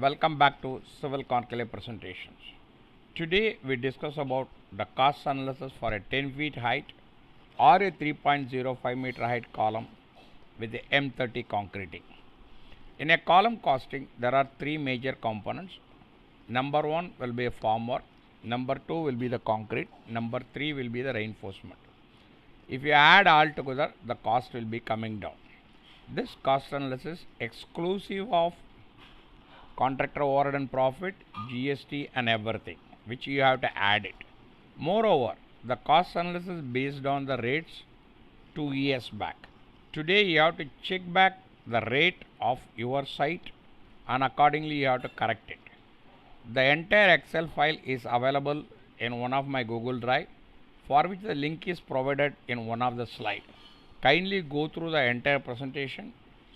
Welcome back to Civil Conclave presentations. Today we discuss about the cost analysis for a 10 feet height or a 3.05 meter height column with the M30 concreting. In a column costing, there are three major components. Number one will be a formwork, number two will be the concrete, number three will be the reinforcement. If you add all together, the cost will be coming down. This cost analysis exclusive of contractor overhead and profit, GST and everything, which you have to add it. Moreover, the cost analysis based on the rates 2 years back. Today you have to check back the rate of your site and accordingly you have to correct it. The entire Excel file is available in one of my Google Drive, for which the link is provided in one of the slides. Kindly go through the entire presentation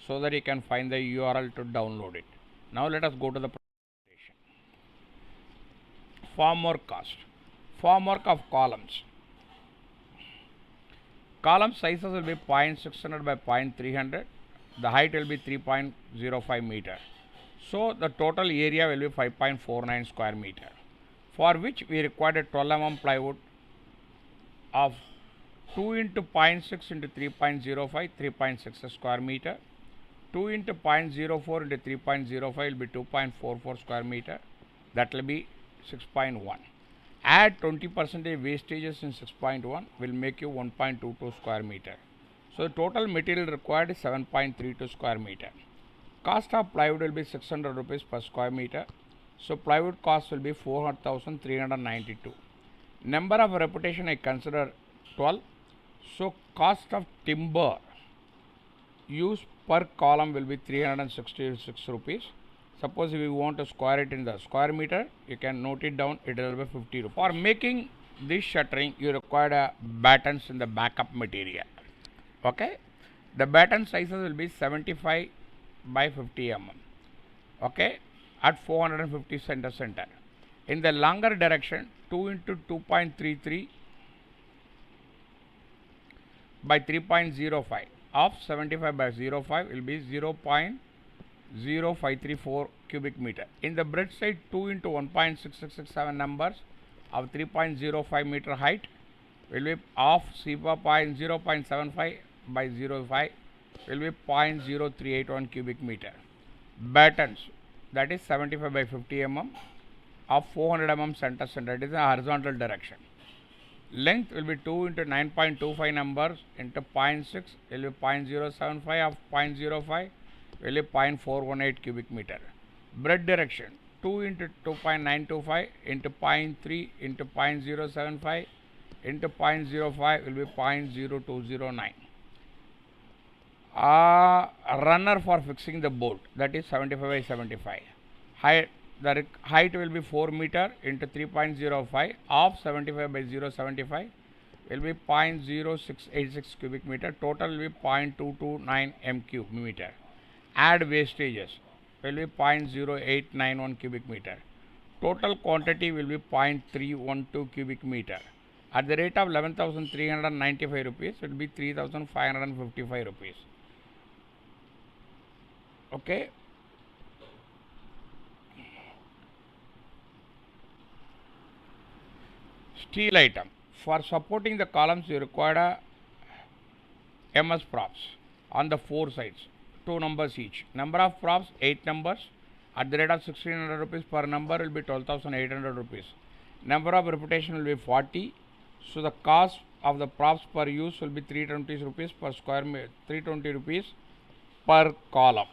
so that you can find the URL to download it. Now let us go to the presentation. Formwork cost. Formwork of columns. Column sizes will be 0.600 by 0.300. The height will be 3.05 meter. So the total area will be 5.49 square meter, for which we required a 12 mm plywood of 2 into 0.6 into 3.05, 3.6 square meter. 2 into 0.04 into 3.05 will be 2.44 square meter. That will be 6.1. Add 20% wastages in 6.1 will make you 1.22 square meter. So the total material required is 7.32 square meter. Cost of plywood will be 600 rupees per square meter. So plywood cost will be 4,392. Number of repetition I consider 12. So cost of timber used per column will be 366 rupees. Suppose if you want to square it in the square meter, you can note it down, it will be 50 rupees. For making this shuttering, you require battens in the backup material. Okay, the batten sizes will be 75 by 50 mm. Okay, at 450 center. In the longer direction, 2 into 2.33 by 3.05 of 75 by 05 will be 0.0534 cubic meter. In the breadth side, 2 into 1.6667 numbers of 3.05 meter height will be of 0.75 by 05 will be 0.0381 cubic meter. Battens, that is 75 by 50 mm of 400 mm center. It is a horizontal direction. Length will be 2 into 9.25 numbers into 0.6 will be 0.075 of 0.05 will be 0.418 cubic meter. Breadth direction 2 into 2.925 into 0.3 into 0.075 into 0.05 will be 0.0209. Runner for fixing the bolt, that is 75 by 75. The height will be 4 meter into 3.05 of 75 by 0.75 will be 0.0686 cubic meter. Total will be 0.229 m cube meter. Add wastages will be 0.0891 cubic meter. Total quantity will be 0.312 cubic meter. At the rate of 11,395 rupees, it will be 3,555 rupees. Okay. Steel item. For supporting the columns, you require a MS props on the 4 sides, 2 numbers each. Number of props 8 numbers. At the rate of 1600 rupees per number will be 12,800 rupees. Number of repetition will be 40. So the cost of the props per use will be 320 rupees per square meter, 320 rupees per column.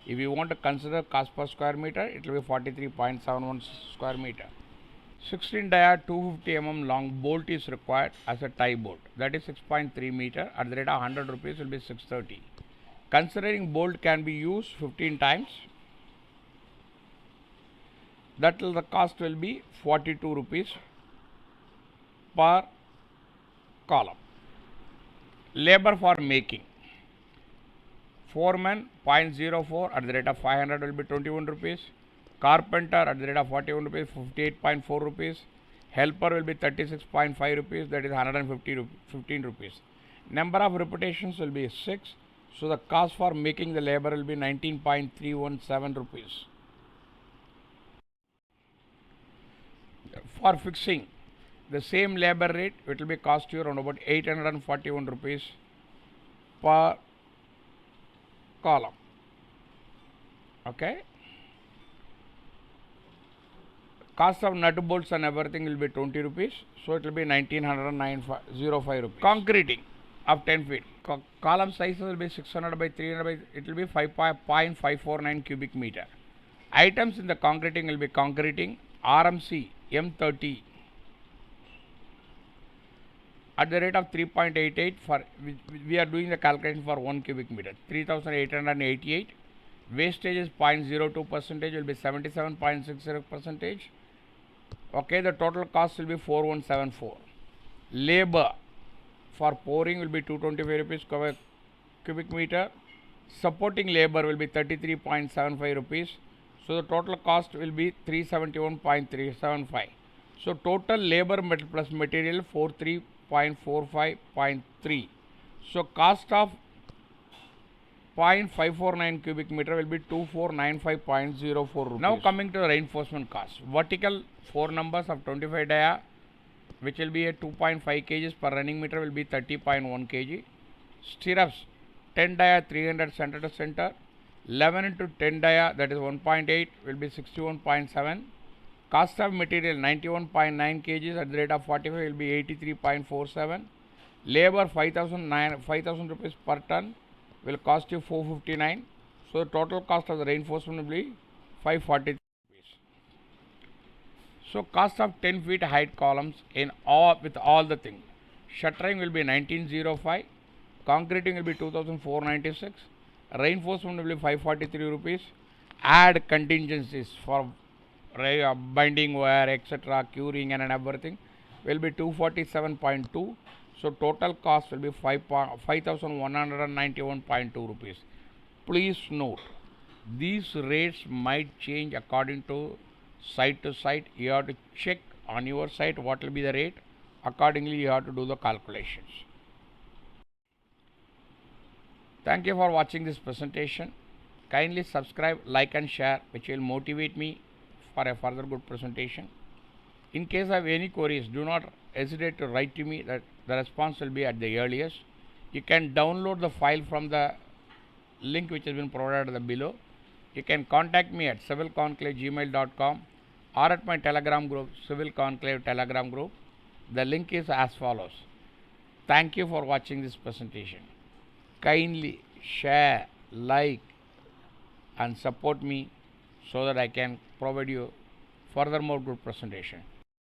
If you want to consider cost per square meter, it will be 43.71 square meter. 16 dia 250 mm long bolt is required as a tie bolt, that is 6.3 meter. At the rate of 100 rupees will be 630. Considering bolt can be used 15 times, that will the cost will be 42 rupees per column. Labor for making, foreman 0.04 at the rate of 500 will be 21 rupees. Carpenter at the rate of 41 rupees, 58.4 rupees. Helper will be 36.5 rupees, that is 115 rupees. Number of repetitions will be 6. So the cost for making the labor will be 19.317 rupees. For fixing the same labor rate, it will be cost you around about 841 rupees per column. Okay. Cost of nut bolts and everything will be 20 rupees. So it will be 1905 rupees. Concreting of 10 feet. Column size will be 600 by 300 by, it will be 5.549 cubic meter. Items in the concreting will be concreting RMC M30 at the rate of 3.88 for, we are doing the calculation for 1 cubic meter, 3888. Wastage is 0.02 percentage, will be 77.60 percentage. Okay, the total cost will be 4174. Labor for pouring will be 225 rupees per cubic meter. Supporting labor will be 33.75 rupees. So the total cost will be 371.375. So total labor plus material 43.45.3. So cost of 0.549 cubic meter will be 2495.04 rupees. Now coming to the reinforcement cost. Vertical 4 numbers of 25 dia, which will be a 2.5 kgs per running meter, will be 30.1 kg. Stirrups 10 dia 300 center to center. 11 into 10 dia, that is 1.8, will be 61.7. Cost of material 91.9 kgs at the rate of 45 will be 83.47. Labor 5,000 rupees per ton will cost you 459. So the total cost of the reinforcement will be 540 rupees. So cost of 10 feet height columns in all with all the things. Shuttering will be 1905. Concreting will be 2496. Reinforcement will be 543 rupees. Add contingencies for binding wire, etc., curing and everything will be 247.2. So total cost will be 5,191.2 rupees. Please note, these rates might change according to site to site. You have to check on your site what will be the rate. Accordingly, you have to do the calculations. Thank you for watching this presentation. Kindly subscribe, like and share, which will motivate me for a further good presentation. In case of any queries, do not hesitate to write to me. That the response will be at the earliest. You can download the file from the link which has been provided below. You can contact me at civilconclave@gmail.com or at my Telegram group, Civil Conclave Telegram group. The link is as follows. Thank you for watching this presentation. Kindly share, like and support me so that I can provide you furthermore good presentation.